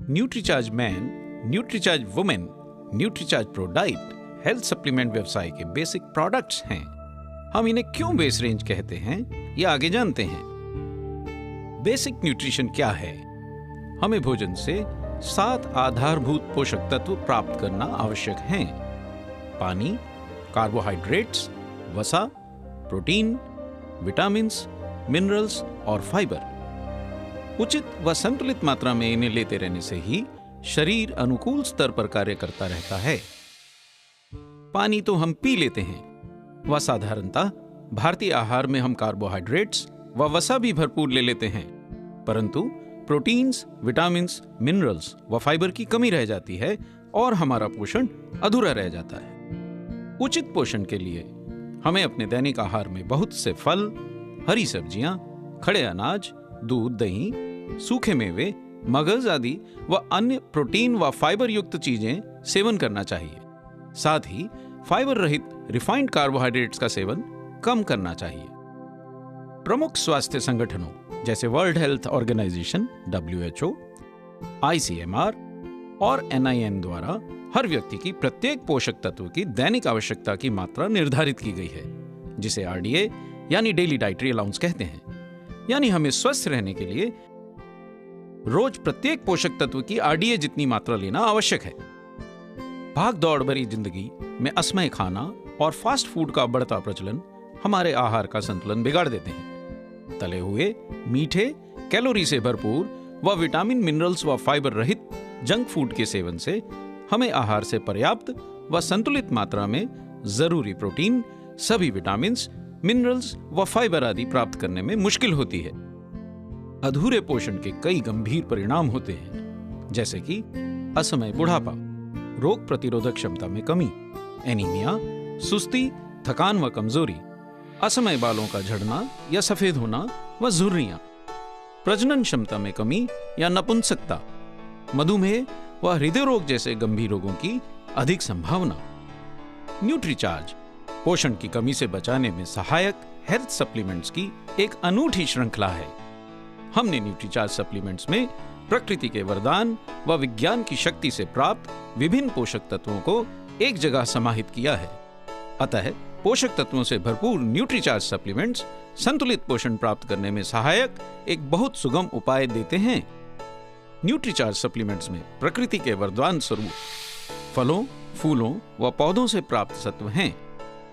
Nutricharge man, Nutricharge women, Nutricharge pro diet health supplement व्यवसाय के basic products हैं। हम इन्हें क्यों बेस रेंज कहते हैं, ये आगे जानते हैं। बेसिक न्यूट्रिशन क्या है? हमें भोजन से 7 आधारभूत पोषक तत्व प्राप्त करना आवश्यक हैं। पानी, कार्बोहाइड्रेट्स, वसा, प्रोटीन, विटामिन्स, मिनरल्स और फाइबर। उचित व संतुलित मात्रा में इन्हें लेते रहने से ही शरीर अनुकूल स्तर पर कार्य करता रहता है। पानी तो हम पी लेते हैं व साधारणतः भारतीय आहार में हम कार्बोहाइड्रेट्स व वसा भी भरपूर ले लेते हैं, परंतु प्रोटीन्स, विटामिन्स, मिनरल्स व फाइबर की कमी रह जाती है और हमारा पोषण अधूरा रह जाता है। उचित पोषण के लिए हमें अपने दैनिक आहार में बहुत से फल, हरी सब्जियां, खड़े अनाज, दूध, दही, सूखे मेवे, मगज आदि व अन्य प्रोटीन व फाइबर युक्त चीजें सेवन करना चाहिए। साथ ही फाइबर रहित रिफाइंड कार्बोहाइड्रेट्स का सेवन कम करना चाहिए। प्रमुख स्वास्थ्य संगठनों जैसे World Health Organization WHO, ICMR और NIN द्वारा हर व्यक्ति की प्रत्येक पोषक तत्व की दैनिक आवश्यकता की मात्रा निर्धारित की गई है, जिसे RDA यानी डेली डाइटरी अलाउंस कहते हैं। यानी हमें स्वस्थ रहने के लिए रोज प्रत्येक पोषक तत्व की RDA जितनी मात्रा लेना आवश्यक है। भाग दौड़ भरी जिंदगी में असमय खाना और फास्ट फूड का बढ़ता प्रचलन हमारे आहार का संतुलन बिगाड़ देते हैं। तले हुए, मीठे, कैलोरी से भरपूर व विटामिन, मिनरल्स व फाइबर रहित जंक फूड के सेवन से हमें आहार से पर्याप्त व संतुलित मात्रा में जरूरी प्रोटीन, सभी विटामिन्स, मिनरल्स व फाइबर आदि प्राप्त करने में मुश्किल होती है। अधूरे पोषण के कई गंभीर परिणाम होते हैं, जैसे कि असमय बुढ़ापा, रोग प्रतिरोधक क्षमता में कमी, एनीमिया, सुस्ती, थकान व कमजोरी, असमय बालों का झड़ना या सफेद होना व झुर्रियां, प्रजनन क्षमता में कमी या नपुंसकता, मधुमेह व हृदय रोग जैसे गंभीर रोगों की अधिक संभावना। न्यूट्रीचार्ज पोषण की कमी से बचाने में सहायक हेल्थ सप्लीमेंट्स की एक अनूठी श्रृंखला है। हमने न्यूट्रीचार्ज सप्लीमेंट्स में प्रकृति के वरदान व विज्ञान की शक्ति से प्राप्त विभिन्न पोषक तत्वों को एक जगह समाहित किया है। अतः पोषक तत्वों से भरपूर न्यूट्रीचार्ज सप्लीमेंट्स संतुलित पोषण प्राप्त करने में सहायक एक बहुत सुगम उपाय देते हैं। न्यूट्रीचार्ज सप्लीमेंट्स में प्रकृति के वरदान स्वरूप फलों, फूलों व पौधों से प्राप्त सत्व हैं।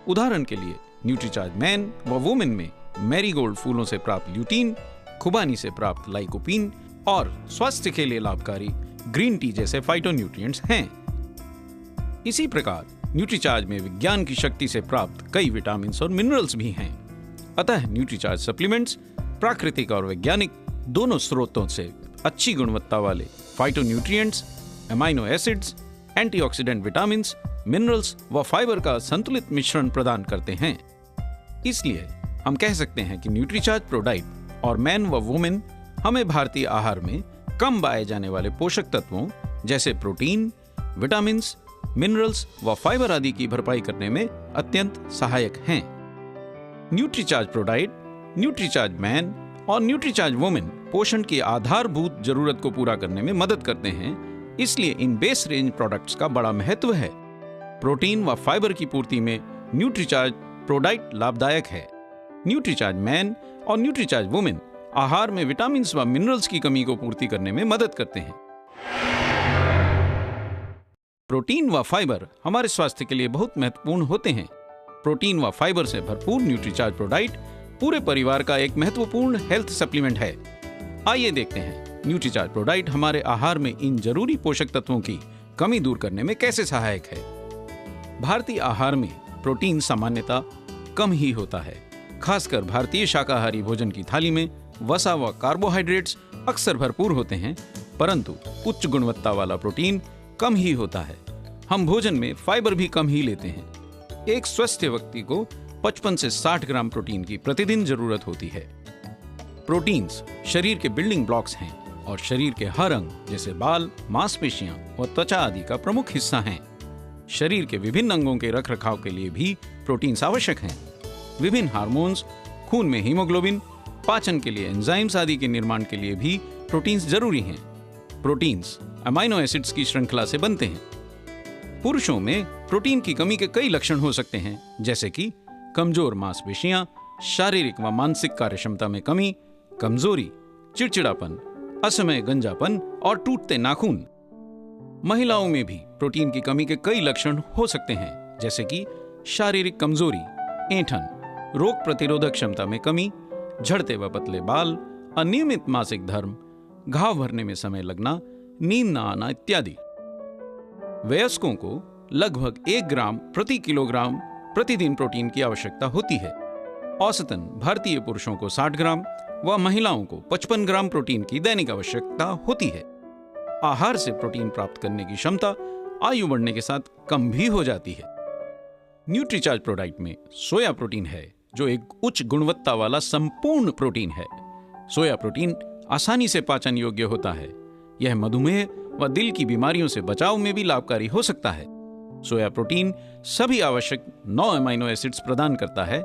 उदाहरण के लिए न्यूट्रीचार्ज मैन व वुमेन में मैरीगोल्ड फूलों से प्राप्त ल्यूटीन, खुबानी से प्राप्त लाइकोपीन और स्वास्थ्य के लिए लाभकारी ग्रीन टी जैसे फाइटोन्यूट्रिएंट्स हैं। इसी प्रकार न्यूट्रीचार्ज में विज्ञान की शक्ति से प्राप्त कई विटामिन्स और मिनरल्स भी हैं। अतः न्यूट्रीचार्ज सप्लीमेंट्स प्राकृतिक और वैज्ञानिक दोनों स्रोतों से अच्छी गुणवत्ता वाले phytonutrients, amino acids, antioxidant vitamins, minerals व फाइबर का संतुलित मिश्रण प्रदान करते हैं। इसलिए हम कह सकते हैं कि न्यूट्रीचार्ज प्रो डाइट और मैन व वुमेन हमें भारतीय आहार में कम पाए जाने वाले पोषक तत्वों जैसे प्रोटीन, विटामिन्स, मिनरल्स व फाइबर आदि की भरपाई करने में अत्यंत सहायक हैं। Nutricharge pro diet, Nutricharge man और न्यूट्रीचार्ज वुमेन पोषण की आधारभूत जरूरत को पूरा करने में मदद करते हैं। इसलिए इन बेस रेंज प्रोडक्ट्स का बड़ा महत्व है। प्रोटीन व फाइबर की पूर्ति में न्यूट्रीचार्ज प्रो डाइट लाभदायक है। न्यूट्रीचार्ज मैन और न्यूट्रीचार्ज वुमेन आहार में विटामिन्स व मिनरल्स की कमी को पूर्ति करने में मदद करते हैं। प्रोटीन व फाइबर हमारे स्वास्थ्य के लिए बहुत महत्वपूर्ण होते हैं। प्रोटीन व फाइबर से भरपूर न्यूट्रीचार्ज प्रो डाइट पूरे परिवार का एक महत्वपूर्ण हेल्थ सप्लीमेंट है। आइए देखते हैं न्यूट्रीचार्ज प्रो डाइट हमारे आहार में इन जरूरी पोषक तत्वों की कमी दूर करने में कैसे सहायक है। भारतीय आहार में प्रोटीन सामान्यतः कम ही होता है। खासकर भारतीय शाकाहारी भोजन की थाली में वसा व कार्बोहाइड्रेट्स अक्सर भरपूर होते हैं, परंतु उच्च गुणवत्ता वाला प्रोटीन कम ही होता है। हम भोजन में फाइबर भी कम ही लेते हैं। एक स्वस्थ व्यक्ति को 55 से 60 ग्राम प्रोटीन की प्रतिदिन जरूरत होती है। प्रोटीन्स शरीर के बिल्डिंग ब्लॉक्स हैं और शरीर के हर अंग जैसे बाल, मांसपेशियां व त्वचा आदि का प्रमुख हिस्सा हैं। शरीर के विभिन्न अंगों के रखरखाव के लिए भी प्रोटीन्स आवश्यक हैं। विभिन्न हार्मोन्स, खून में हीमोग्लोबिन, पाचन के लिए एंजाइम्स आदि के निर्माण के लिए भी प्रोटीन्स जरूरी हैं। प्रोटीन्स अमाइनो एसिड्स की श्रृंखला से बनते हैं। पुरुषों में प्रोटीन की कमी के कई लक्षण हो सकते हैं, जैसे कि कमजोर मांसपेशियां, शारीरिक व मानसिक कार्यक्षमता में कमी, कमजोरी, चिड़चिड़ापन, असमय गंजापन और टूटते नाखून। महिलाओं में भी प्रोटीन की कमी के कई लक्षण हो सकते हैं, जैसे कि शारीरिक कमजोरी, ऐंठन, रोग प्रतिरोधक क्षमता में कमी, झड़ते व पतले बाल, अनियमित मासिक धर्म, घाव भरने में समय लगना, नींद न आना इत्यादि। वयस्कों को लगभग 1 ग्राम प्रति किलोग्राम प्रतिदिन प्रोटीन की आवश्यकता होती है। औसतन भारतीय पुरुषों को 60 ग्राम व महिलाओं को 55 ग्राम प्रोटीन की दैनिक आवश्यकता होती है। आहार से प्रोटीन प्राप्त करने की क्षमता आयु बढ़ने के साथ कम भी हो जाती है। न्यूट्रीचार्ज प्रोडाइट में सोया प्रोटीन है, जो एक उच्च गुणवत्ता वाला संपूर्ण प्रोटीन है। सोया प्रोटीन आसानी से पाचन योग्य होता है। यह मधुमेह व दिल की बीमारियों से बचाव में भी लाभकारी हो सकता है। सोया प्रोटीन सभी आवश्यक 9 अमाइनो एसिड्स प्रदान करता है।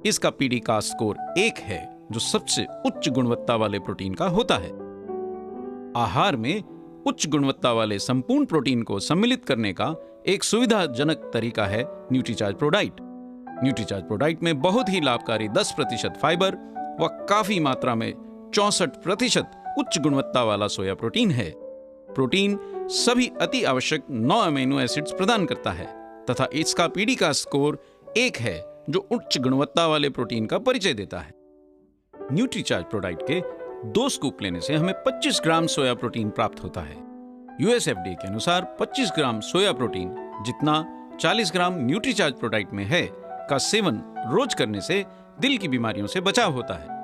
इसका पीडी का स्कोर 1 है, जो सबसे उच्च गुणवत्ता वाले प्रोटीन का होता है। आहार में उच्च गुणवत्ता वाले संपूर्ण प्रोटीन को सम्मिलित करने का एक सुविधाजनक तरीका है न्यूट्रीचार्ज प्रोडाइट। न्यूट्रीचार्ज प्रोडाइट में बहुत ही लाभकारी 10% फाइबर व काफी मात्रा में 64% उच्च गुणवत्ता वाला सोया प्रोटीन है। प्रोटीन सभी अति आवश्यक 9 अमीनो एसिड्स प्रदान करता है तथा इसका पीडी का स्कोर 1 है, जो उच्च गुणवत्ता वाले प्रोटीन का परिचय देता है। न्यूट्रीचार्ज प्रोडाइट के 2 स्कूप लेने से हमें 25 ग्राम सोया प्रोटीन प्राप्त होता है। यूएसएफडीए के अनुसार 25 ग्राम सोया प्रोटीन, जितना 40 ग्राम न्यूट्रीचार्ज प्रोडाइट में है, का सेवन रोज करने से दिल की बीमारियों से बचाव होता है।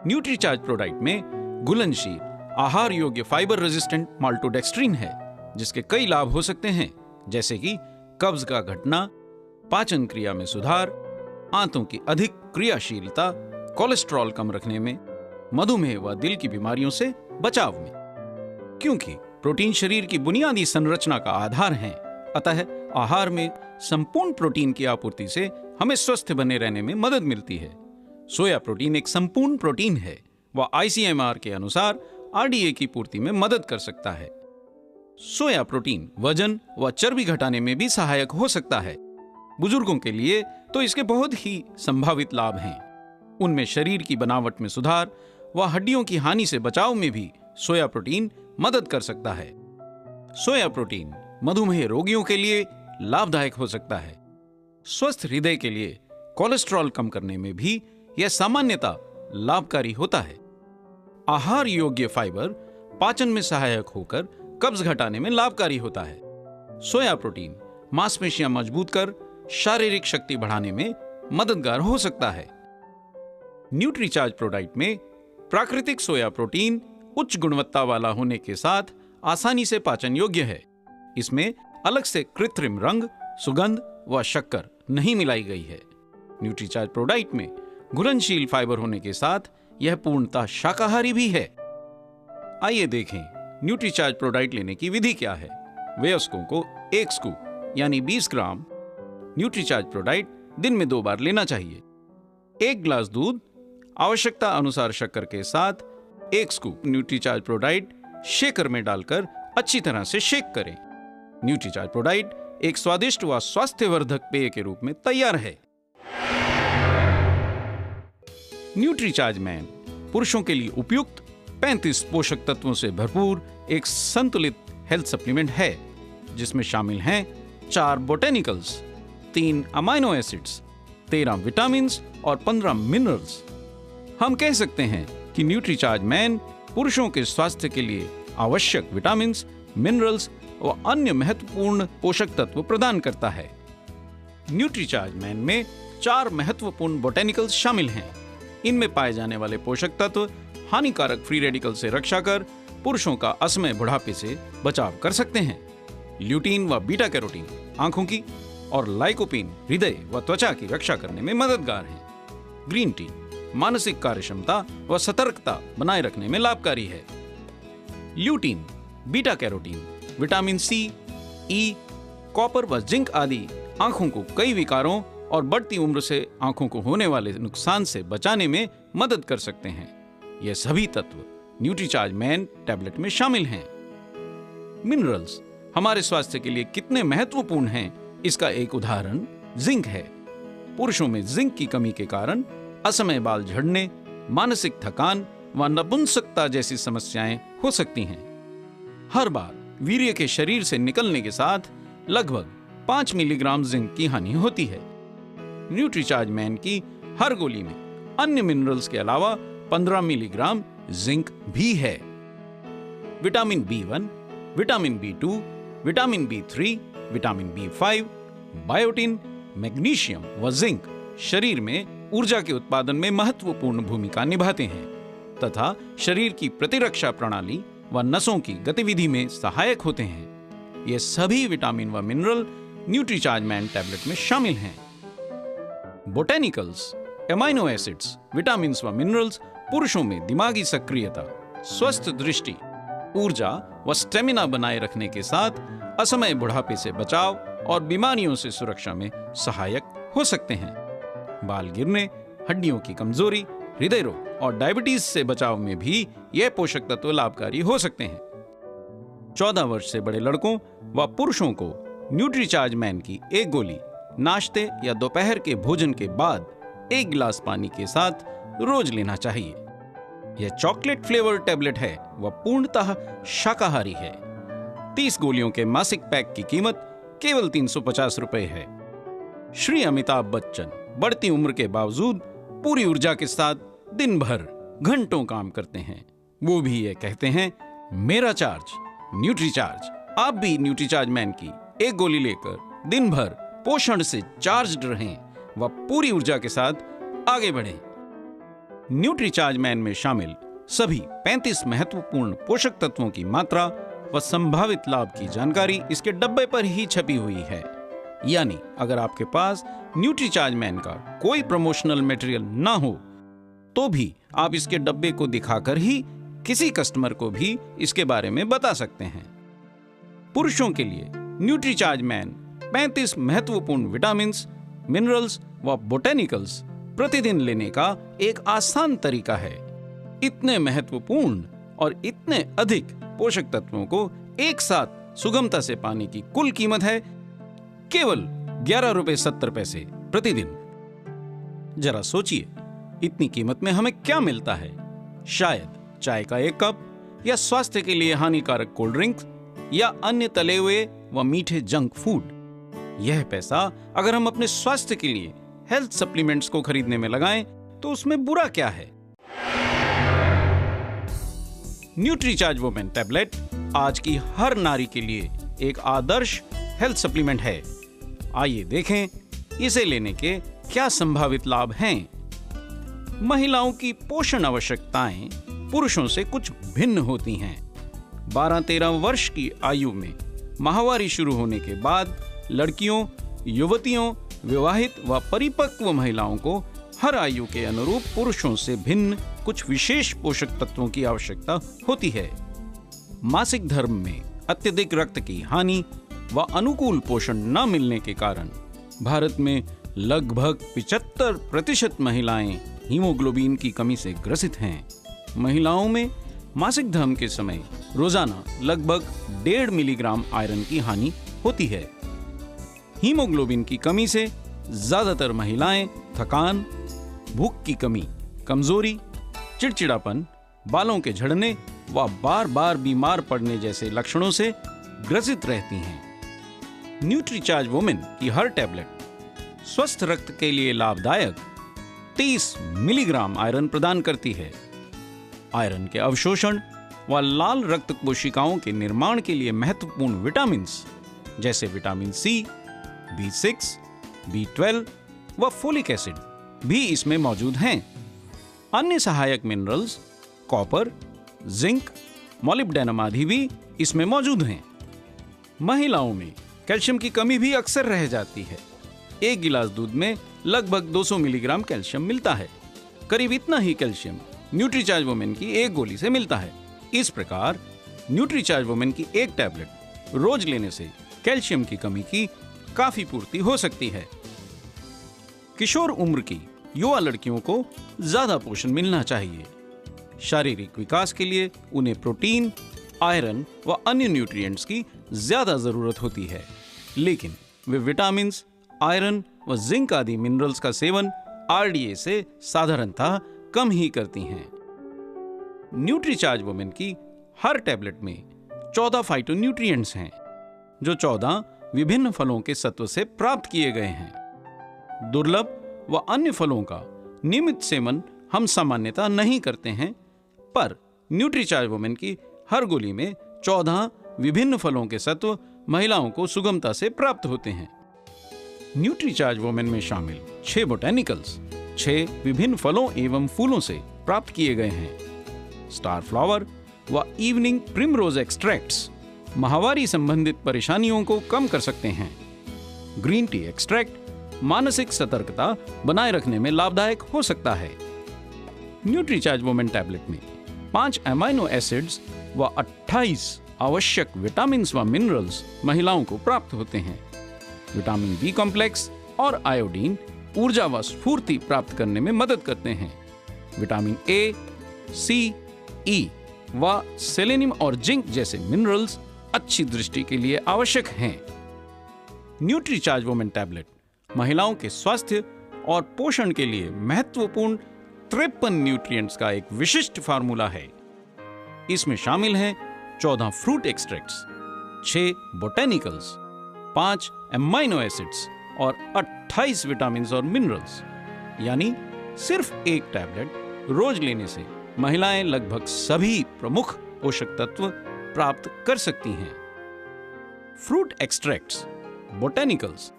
न्यूट्रीचार्ज प्रोडाइट में घुलनशील आहार योग्य फाइबर रेजिस्टेंट माल्टोडेक्स्ट्रीन है, जिसके कई लाभ हो सकते हैं, जैसे कि कब्ज का घटना, पाचन क्रिया में सुधार, आंतों की अधिक क्रियाशीलता, कोलेस्ट्रॉल कम रखने में, मधुमेह व दिल की बीमारियों से बचाव में। क्योंकि प्रोटीन शरीर की बुनियादी संरचना का आधार है, अतः आहार में संपूर्ण प्रोटीन की आपूर्ति से हमें स्वस्थ बने रहने में मदद मिलती है। सोया प्रोटीन एक संपूर्ण प्रोटीन है व आईसीएमआर के अनुसार आरडीए की पूर्ति में मदद कर सकता है। सोया प्रोटीन वजन व चर्बी घटाने में भी सहायक हो सकता है। बुजुर्गों के लिए तो इसके बहुत ही संभावित लाभ हैं। उनमें शरीर की बनावट में सुधार व हड्डियों की हानि से बचाव में भी सोया प्रोटीन मदद कर सकता है। सोया प्रोटीन मधुमेह रोगियों के लिए लाभदायक हो सकता है। स्वस्थ हृदय के लिए कोलेस्ट्रॉल कम करने में भी यह सामान्यतः लाभकारी होता है। आहार योग्य फाइबर पाचन में सहायक होकर कब्ज घटाने में लाभकारी होता है। सोया प्रोटीन मांसपेशियां मजबूत कर शारीरिक शक्ति बढ़ाने में मददगार हो सकता है। न्यूट्रीचार्ज प्रोडाइट में प्राकृतिक सोया प्रोटीन उच्च गुणवत्ता वाला होने के साथ आसानी से पाचन योग्य है। इसमें अलग से कृत्रिम रंग, सुगंध व शक्कर नहीं मिलाई गई है। न्यूट्रीचार्ज प्रोडाइट में घुलनशील फाइबर होने के साथ यह पूर्णतः शाकाहारी भी है। आइए देखें न्यूट्रीचार्ज प्रोडाइट लेने की विधि क्या है। वयस्कों को 1 स्कूप यानी 20 ग्राम न्यूट्रीचार्ज प्रोडाइट दिन में 2 बार लेना चाहिए। 1 गिलास दूध, आवश्यकता अनुसार शक्कर के साथ 1 स्कूप न्यूट्रीचार्ज प्रोडाइट शेकर में डालकर अच्छी तरह से शेक करें। न्यूट्रीचार्ज प्रोडाइट एक स्वादिष्ट व स्वास्थ्यवर्धक पेय के रूप में तैयार है। न्यूट्रीचार्ज मैन पुरुषों के लिए उपयुक्त 35 पोषक तत्वों से भरपूर एक संतुलित हेल्थ सप्लीमेंट है, जिसमें शामिल हैं 4 बोटेनिकल्स, 3 अमाइनो एसिड्स, 13 विटामिन्स और 15 मिनरल्स। हम कह सकते हैं कि न्यूट्रीचार्ज मैन पुरुषों के स्वास्थ्य के लिए आवश्यक विटामिन्स, मिनरल्स व अन्य महत्वपूर्ण पोषक तत्व प्रदान करता है। न्यूट्रीचार्ज मैन में 4 महत्वपूर्ण बोटेनिकल्स शामिल हैं। इनमें पाए जाने वाले पोषक तत्व हानिकारक फ्री रेडिकल से रक्षा कर पुरुषों का असमय बुढ़ापे से बचाव कर सकते हैं। ल्यूटीन व बीटा कैरोटीन आंखों की और लाइकोपीन हृदय व त्वचा की रक्षा करने में मददगार है। ग्रीन टी मानसिक कार्यक्षमता व सतर्कता बनाए रखने में लाभकारी है। Lutein, beta carotene, vitamin C, E, copper व जिंक आदि आंखों को कई विकारों और बढ़ती उम्र से आंखों को होने वाले नुकसान से बचाने में मदद कर सकते हैं। ये सभी तत्व न्यूट्रीचार्ज मैन टैबलेट में शामिल हैं। मिनरल्स हमारे स्वास्थ्य के लिए कितने महत्वपूर्ण हैं, इसका एक उदाहरण जिंक है। पुरुषों में जिंक की कमी के कारण असमय बाल झड़ने, मानसिक थकान व नपुंसकता जैसी समस्याएं हो सकती हैं। हर बार वीर्य के शरीर से निकलने के साथ लगभग 5 मिलीग्राम जिंक की हानि होती है। न्यूट्रीचार्ज मैन की हर गोली में अन्य मिनरल्स के अलावा 15 मिलीग्राम जिंक भी है। Vitamin B1, vitamin B2, vitamin B3, vitamin B5, biotin, magnesium व जिंक शरीर में ऊर्जा के उत्पादन में महत्वपूर्ण भूमिका निभाते हैं तथा शरीर की प्रतिरक्षा प्रणाली व नसों की गतिविधि में सहायक होते हैं। ये सभी विटामिन व मिनरल न्यूट्रीचार्ज मैन टैबलेट में शामिल हैं। बोटेनिकल्स, एमाइनो एसिड्स, विटामिन व मिनरल्स पुरुषों में दिमागी सक्रियता, स्वस्थ दृष्टि, ऊर्जा व स्टेमिना बनाए रखने के साथ असमय बुढ़ापे से बचाव और बीमारियों से सुरक्षा में सहायक हो सकते हैं। बाल गिरने, हड्डियों की कमजोरी, हृदय रोग और डायबिटीज से बचाव में भी यह पोषक तत्व लाभकारी हो सकते हैं। 14 वर्ष से बड़े लड़कों व पुरुषों को न्यूट्रीचार्ज मैन की एक गोली नाश्ते या दोपहर के भोजन के बाद 1 गिलास पानी के साथ रोज लेना चाहिए। यह चॉकलेट फ्लेवर टैबलेट है व पूर्णतः शाकाहारी है। 30 गोलियों के मासिक पैक की कीमत केवल 350 रुपए है। श्री अमिताभ बच्चन बढ़ती उम्र के बावजूद पूरी ऊर्जा के साथ दिन भर घंटों काम करते हैं। वो भी ये कहते हैं, मेरा चार्ज न्यूट्रीचार्ज। आप भी न्यूट्रीचार्ज मैन की एक गोली लेकर दिन भर पोषण से चार्ज्ड रहें व पूरी ऊर्जा के साथ आगे बढ़ें। न्यूट्रीचार्ज मैन में शामिल सभी 35 महत्वपूर्ण पोषक तत्वों की मात्रा व संभावित लाभ की जानकारी इसके डब्बे पर ही छपी हुई है। यानी अगर आपके पास न्यूट्रीचार्ज मैन का कोई प्रमोशनल मटेरियल ना हो तो भी आप इसके डब्बे को दिखाकर ही किसी कस्टमर को भी इसके बारे में बता सकते हैं। पुरुषों के लिए न्यूट्रीचार्ज मैन 35 महत्वपूर्ण विटामिन्स, मिनरल्स व बोटेनिकल्स प्रतिदिन लेने का एक आसान तरीका है। इतने महत्वपूर्ण और इतने अधिक पोषक तत्वों को एक साथ सुगमता से पाने की कुल कीमत है केवल 11 रुपए 70 पैसे प्रतिदिन। जरा सोचिए, इतनी कीमत में हमें क्या मिलता है? शायद चाय का 1 कप या स्वास्थ्य के लिए हानिकारक कोल्ड ड्रिंक्स या अन्य तले हुए व मीठे जंक फूड। यह पैसा अगर हम अपने स्वास्थ्य के लिए हेल्थ सप्लीमेंट्स को खरीदने में लगाएं तो उसमें बुरा क्या है? न्यूट्रीचार्ज वुमेन टैबलेट आज की हर नारी के लिए एक आदर्श हेल्थ सप्लीमेंट है। आइए देखें इसे लेने के क्या संभावित लाभ हैं। महिलाओं की पोषण आवश्यकताएं पुरुषों से कुछ भिन्न होती हैं। 12-13 वर्ष की आयु में माहवारी शुरू होने के बाद लड़कियों, युवतियों, विवाहित व परिपक्व महिलाओं को हर आयु के अनुरूप पुरुषों से भिन्न कुछ विशेष पोषक तत्वों की आवश्यकता होती है। मासिक धर्म में अत्यधिक रक्त की हानि व अनुकूल पोषण न मिलने के कारण भारत में लगभग 75% महिलाएं हीमोग्लोबिन की कमी से ग्रसित हैं। महिलाओं में मासिक धर्म के समय रोजाना लगभग 1.5 मिलीग्राम आयरन की हानि होती है। हीमोग्लोबिन की कमी से ज्यादातर महिलाएं थकान, भूख की कमी, कमजोरी, चिड़चिड़ापन, बालों के झड़ने व बार बार बीमार पड़ने जैसे लक्षणों से ग्रसित रहती हैं। न्यूट्रीचार्ज वुमेन की हर टैबलेट स्वस्थ रक्त के लिए लाभदायक 30 मिलीग्राम आयरन प्रदान करती है। आयरन के अवशोषण व लाल रक्त कोशिकाओं के निर्माण के लिए महत्वपूर्ण विटामिन्स जैसे विटामिन सी, B6, B12 व फोलिक एसिड भी इसमें मौजूद हैं। अन्य सहायक मिनरल्स कॉपर, जिंक, मॉलिब्डेनम आदि भी इसमें मौजूद हैं। महिलाओं में कैल्शियम की कमी भी अक्सर रह जाती है। 1 गिलास दूध में लगभग 200 मिलीग्राम कैल्शियम मिलता है। करीब इतना ही कैल्शियम न्यूट्रीचार्ज वुमेन की एक गोली से मिलता है। इस प्रकार न्यूट्रीचार्ज वुमेन की एक टैबलेट रोज लेने से कैल्शियम की कमी की काफी पूर्ति हो सकती है। किशोर उम्र की युवा लड़कियों को ज्यादा पोषण मिलना चाहिए। शारीरिक विकास के लिए उन्हें प्रोटीन, आयरन व अन्य न्यूट्रिएंट्स की ज्यादा जरूरत होती है, लेकिन वे विटामिन, आयरन व जिंक आदि मिनरल्स का सेवन आरडीए से साधारणतः कम ही करती हैं। न्यूट्रीचार्ज वुमेन की हर टैबलेट में 14 फाइटोन्यूट्रिएंट्स हैं, जो 14 विभिन्न फलों के सत्व से प्राप्त किए गए हैं। दुर्लभ व अन्य फलों का नियमित सेवन हम सामान्यतः नहीं करते हैं, पर न्यूट्रीचार्ज वुमेन की हर गोली में 14 विभिन्न फलों के सत्व महिलाओं को सुगमता से प्राप्त होते हैं। न्यूट्रीचार्ज वुमेन में शामिल 6 बोटेनिकल्स 6 विभिन्न फलों एवं फूलों से प्राप्त किए गए हैं। स्टार फ्लावर व इवनिंग प्रिमरोज एक्सट्रैक्ट्स माहवारी संबंधित परेशानियों को कम कर सकते हैं। ग्रीन टी एक्सट्रैक्ट मानसिक सतर्कता बनाए रखने में लाभदायक हो सकता है। न्यूट्रीचार्ज वुमेन टैबलेट में 5 अमाइनो एसिड्स व 28 आवश्यक विटामिन व मिनरल्स महिलाओं को प्राप्त होते हैं। विटामिन बी कॉम्प्लेक्स और आयोडीन ऊर्जा व स्फूर्ति प्राप्त करने में मदद करते हैं। विटामिन ए, सी, ई व सेलेनियम और जिंक जैसे मिनरल्स अच्छी दृष्टि के लिए आवश्यक हैं। न्यूट्रीचार्ज वुमेन टैबलेट महिलाओं के स्वास्थ्य और पोषण के लिए महत्वपूर्ण 53 न्यूट्रिएंट्स का एक विशिष्ट फार्मूला है। इसमें शामिल हैं 14 fruit extracts, 6 botanicals, 5 amino acids और 28 विटामिन और मिनरल्स। यानी सिर्फ एक टैबलेट रोज लेने से महिलाएं लगभग सभी प्रमुख पोषक तत्व प्राप्त कर सकती हैं। Fruit extracts, botanicals,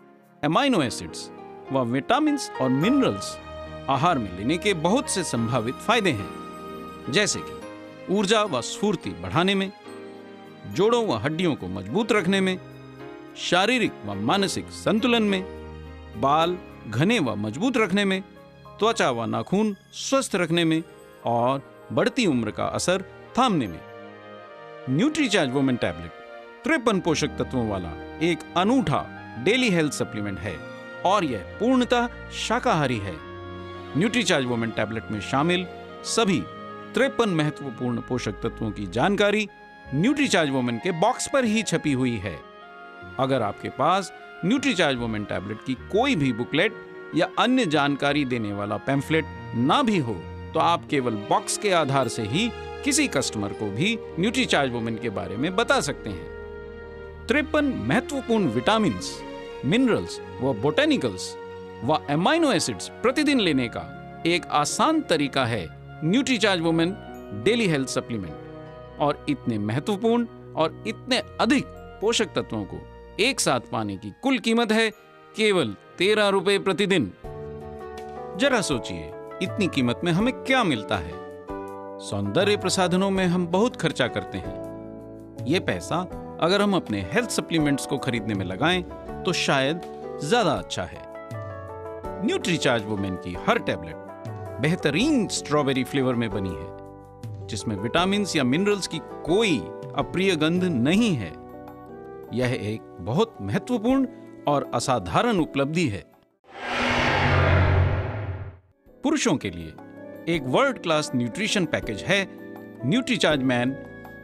amino acids व विटामिन और मिनरल्स आहार में लेने के बहुत से संभावित फायदे हैं, जैसे कि ऊर्जा व स्फूर्ति बढ़ाने में, जोड़ों व हड्डियों को मजबूत रखने में, शारीरिक व मानसिक संतुलन में, बाल घने व मजबूत रखने में, त्वचा व नाखून स्वस्थ रखने में और बढ़ती उम्र का असर थामने में। न्यूट्रीचार्ज वुमेन टैबलेट 53 पोषक तत्वों वाला एक अनूठा डेली हेल्थ सप्लीमेंट है और यह पूर्णतः शाकाहारी है। न्यूट्रीचार्ज वुमेन टैबलेट में शामिल सभी 53 महत्वपूर्ण पोषक तत्वों की जानकारी न्यूट्रीचार्ज वुमेन के बॉक्स पर ही छपी हुई है। अगर आपके पास न्यूट्रीचार्ज वुमेन टैबलेट की कोई भी बुकलेट या अन्य जानकारी देने वाला पैम्फलेट ना भी हो, तो आप केवल बॉक्स के आधार से ही किसी कस्टमर को भी न्यूट्रीचार्ज वुमेन के बारे में बता सकते हैं। 53 महत्वपूर्ण विटामिन्स, मिनरल्स व बोटेनिकल्स व अमाइनो एसिड्स प्रतिदिन लेने का एक आसान तरीका है Nutricharge women daily health supplement. और इतने महत्वपूर्ण और इतने अधिक पोषक तत्वों को एक साथ पाने की कुल कीमत है केवल 13 रुपए प्रतिदिन। जरा सोचिए, इतनी कीमत में हमें क्या मिलता है? सौंदर्य प्रसाधनों में हम बहुत खर्चा करते हैं। ये पैसा अगर हम अपने हेल्थ सप्लीमेंट्स को खरीदने में लगाएं तो शायद ज्यादा अच्छा है। न्यूट्रीचार्ज वुमेन की हर टैबलेट बेहतरीन स्ट्रॉबेरी फ्लेवर में बनी है, जिसमें विटामिन या मिनरल्स की कोई अप्रिय गंध नहीं है। यह एक बहुत महत्वपूर्ण और असाधारण उपलब्धि है। पुरुषों के लिए एक वर्ल्ड क्लास न्यूट्रिशन पैकेज है न्यूट्रीचार्ज मैन,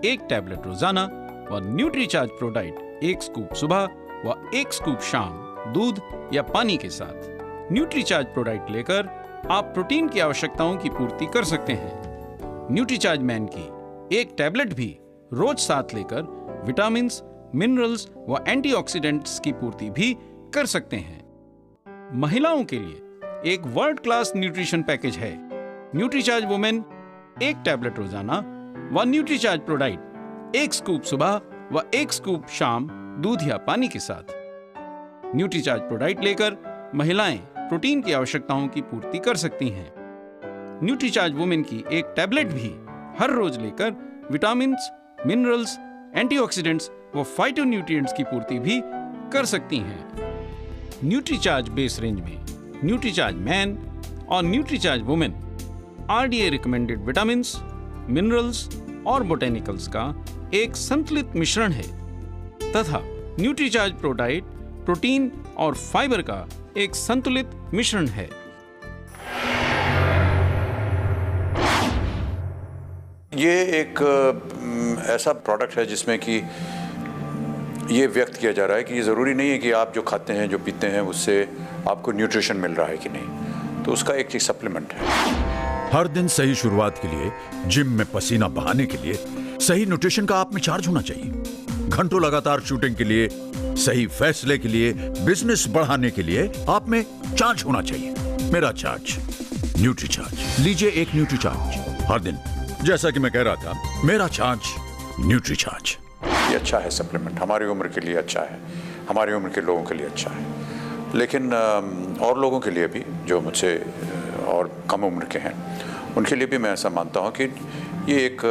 एक टैबलेट रोजाना व न्यूट्रीचार्ज प्रो डाइट 1 स्कूप सुबह व 1 स्कूप शाम दूध या पानी के साथ। न्यूट्रीचार्ज प्रो डाइट लेकर आप प्रोटीन की आवश्यकताओं की पूर्ति कर सकते हैं। न्यूट्रीचार्ज मैन की एक टैबलेट भी रोज साथ लेकर विटामिन, मिनरल्स व एंटीऑक्सीडेंट्स की पूर्ति भी कर सकते हैं। महिलाओं के लिए एक वर्ल्ड क्लास न्यूट्रिशन पैकेज है न्यूट्रीचार्ज वुमेन, एक टैबलेट रोजाना व न्यूट्रीचार्ज प्रो डाइट 1 स्कूप सुबह व 1 स्कूप शाम दूध या पानी के साथ। न्यूट्रीचार्ज प्रो डाइट लेकर महिलाएं प्रोटीन की आवश्यकताओं की पूर्ति कर सकती हैं। न्यूट्रीचार्ज वुमेन की एक टैबलेट भी हर रोज लेकर विटामिन, मिनरल्स, एंटीऑक्सीडेंट्स व फाइटोन्यूट्रिएंट्स की पूर्ति भी कर सकती हैं। न्यूट्रीचार्ज बेस रेंज में न्यूट्रीचार्ज मैन और Nutricharge women RDA recommended vitamin, minerals और बोटेनिकल्स का एक संतुलित मिश्रण है तथा न्यूट्रीचार्ज प्रो डाइट प्रोटीन और फाइबर का एक संतुलित मिश्रण है। ये एक ऐसा प्रोडक्ट है जिसमें कि ये व्यक्त किया जा रहा है कि ये ज़रूरी नहीं है कि आप जो खाते हैं, जो पीते हैं, उससे आपको न्यूट्रिशन मिल रहा है कि नहीं, तो उसका एक सप्लीमेंट है। हर दिन सही शुरुआत के लिए, जिम में पसीना बहाने के लिए सही न्यूट्रिशन का आप में चार्ज होना चाहिए। घंटों लगातार शूटिंग के लिए, सही फैसले के लिए, बिजनेस बढ़ाने के लिए आप में चार्ज होना चाहिए। मेरा चार्ज न्यूट्री चार्ज। लीजिए एक न्यूट्री चार्ज हर दिन। जैसा कि मैं कह रहा था, मेरा चार्ज न्यूट्री चार्ज। ये अच्छा है सप्लीमेंट, हमारी उम्र के लिए अच्छा है, हमारी उम्र के लोगों के लिए अच्छा है, लेकिन और लोगों के लिए भी जो मुझसे और कम उम्र के हैं, उनके लिए भी मैं ऐसा मानता हूँ कि ये एक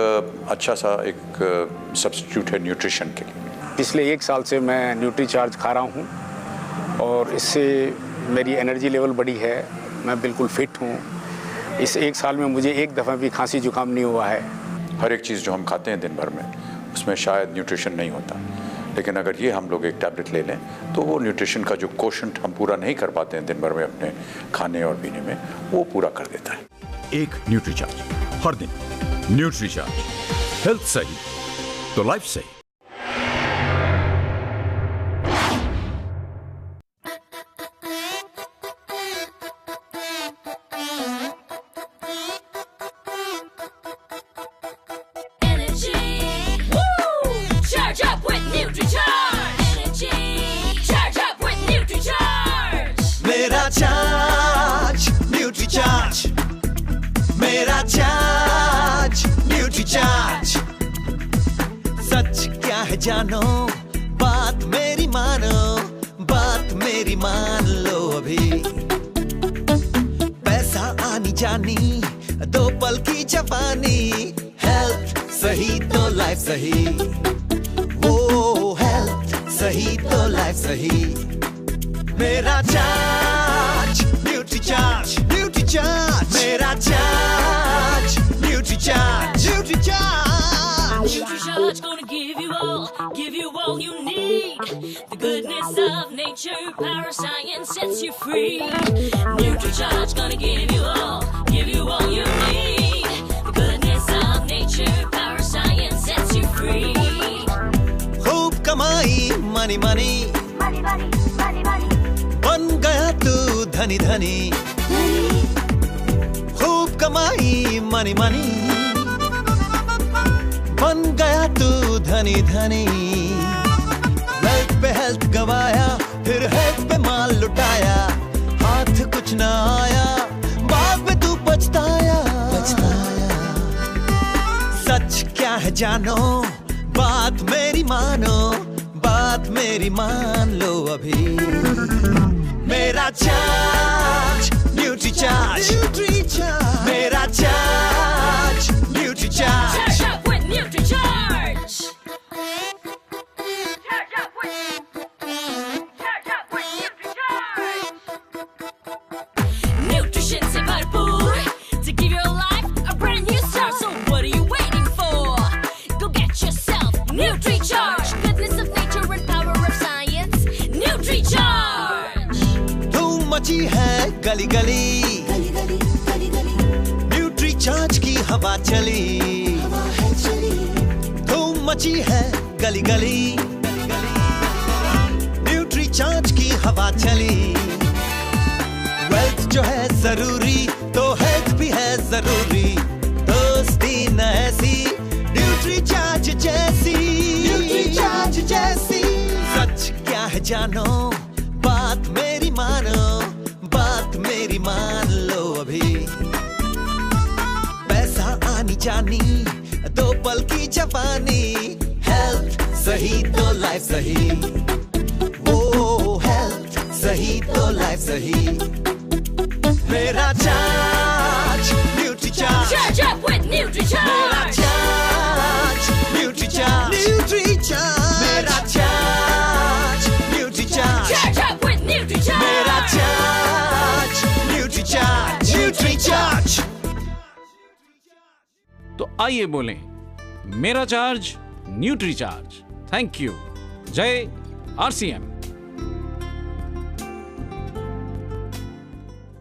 अच्छा सा एक सब्स्टिट्यूट है न्यूट्रिशन के लिए। पिछले 1 साल से मैं न्यूट्री चार्ज खा रहा हूँ और इससे मेरी एनर्जी लेवल बढ़ी है, मैं बिल्कुल फिट हूँ। इस 1 साल में मुझे एक दफ़ा भी खांसी जुकाम नहीं हुआ है। हर एक चीज़ जो हम खाते हैं दिन भर में, उसमें शायद न्यूट्रिशन नहीं होता, लेकिन अगर ये हम लोग एक टैबलेट ले लें तो वो न्यूट्रिशन का जो कोशेंट हम पूरा नहीं कर पाते हैं दिन भर में अपने खाने और पीने में, वो पूरा कर देता है। एक न्यूट्री चार्ज हर दिन। न्यूट्री चार्ज, हेल्थ सही तो लाइफ सही। मेरा चार्ज न्यूट्री चार्ज, मेरा चार्ज न्यूट्री चार्ज। सच क्या है जानो, बात मेरी मानो, बात मेरी मान लो अभी। पैसा आनी जानी, 2 पल की जवानी, हेल्थ सही तो लाइफ सही। वो हेल्थ सही तो लाइफ सही। मेरा charge Nutri charge, Nutri charge. मेरा charge Nutri charge, Nutri charge. Nutri Charge gonna give you all you need. The goodness of nature, power science sets you free. Nutri Charge gonna give you all you need. The goodness of nature, power science sets you free. खूब कमाई money money, बन गया तू धनी धनी। खूब कमाई money money, बन गया तू धनी धनी। वेल्थ पे हेल्थ गवाया, फिर हेल्थ पे माल लुटाया, हाथ कुछ ना आया, बाद में तू पछताया। सच क्या है जानो, बात मेरी मानो, बात मेरी मान लो अभी। मेरा charge Nutri charge, Nutri charge. मेरा charge Nutri charge. Charge up with Nutri Charge. Charge up with Nutri Charge. Nutrition से भरपूर to give your life a brand new start. So what are you waiting for? Go get yourself Nutri Charge. Goodness of nature and power of science. Nutri Charge. धूम मची है गली गली, nutri charge की हवा चली। धूम मची है गली गली, न्यूट्री चार्ज की हवा चली। वेल्थ जो है जरूरी, तो हेल्थ भी है जरूरी। दोस्ती न ऐसी, न्यूट्री चार्ज जैसी, न्यूट्री चार्ज जैसी। सच क्या है जानो, बात मेरी मानो, बात मेरी मान लो अभी। पैसा आनी जानी, 2 पल की जवानी, हेल्थ सही तो लाइफ सही। वो हेल्थ सही तो लाइफ सही। मेरा charge Nutri charge. Charge up with Nutri मेरा Charge. Charge Nutri charge, Nutri charge. मेरा charge Nutri charge. Charge up with Nutri Charge. मेरा charge Nutri charge, Nutri charge. तो आइए बोलें, मेरा charge Nutri charge. Thank you. जय RCM।